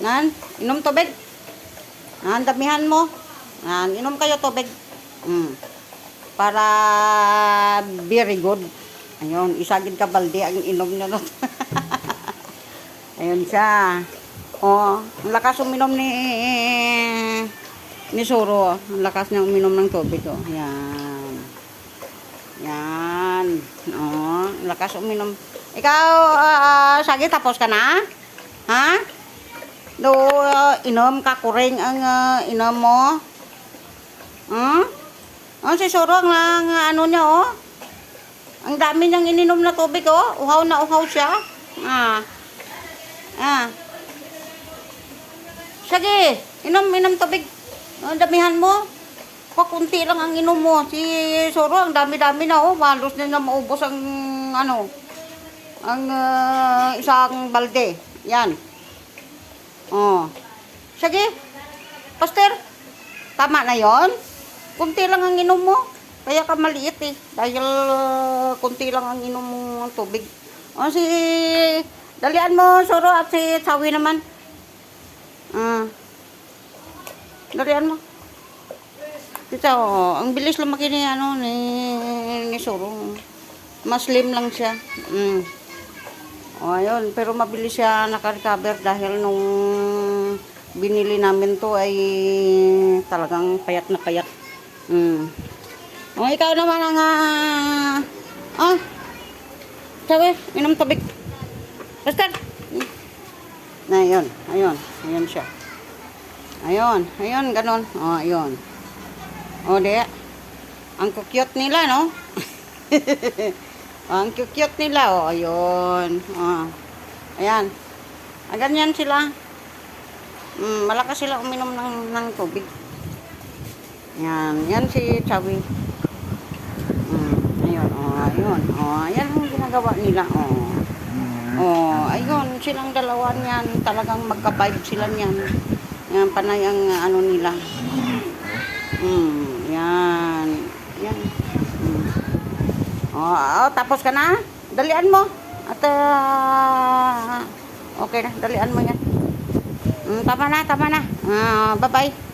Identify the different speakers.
Speaker 1: Nan, inom tubig. Nan, damihan mo. Nan, inom kayo tubig. Para very good. Ayun, isagid ka balde ang inom niya. Ayun siya. Oh, ang lakas uminom ni Suro. Ang lakas niya uminom ng tubig. Oh. Yan. Yan. Oh, ang lakas uminom. Ikaw, Sagi, tapos ka na? Ha? Do, inom ka kuring ang inom mo? Oh, si Suro ang ano niya, oh. Ang dami niyang ininom na tubig, oh. Uhaw na uhaw siya. Sige, inom tubig. Damihan mo. Kunti lang ang inom mo. Si Suro, ang dami-dami na, oh. Malos na maubos ang, ano, ang isang balde. Yan. Oh. Sige. Pastor, tama na yon. Kunti lang ang inom mo. Kaya ka maliit eh. Dahil kunti lang ang inom mo ng tubig. O si... Dalian mo, Suro, at si Sawi naman. Dalian mo. Dito, ang bilis lumaki ni, ano, ni Suro. Mas slim lang siya. O, ayun. Pero mabilis siya naka-recover dahil nung binili namin to ay talagang payat na payat. O, ikaw naman ang sabi, inom tubig. Basta. Ayun, ayun siya. Ayun, ganon. O, ayun. O, di. Ang cute nila, no? Ang cute nila, o, ayun. O, ayan. Ganyan sila. Malakas sila uminom ng tubig. Yan si Chawi. Ayun, ayan ang ginagawa nila, ayun, silang dalawa niyan, talagang magka-vibe sila niyan. Yan, panay ang ano nila. Yan. Tapos ka na? Dalian mo. At, okay na, dalian mo yan. Tama na. Bye-bye.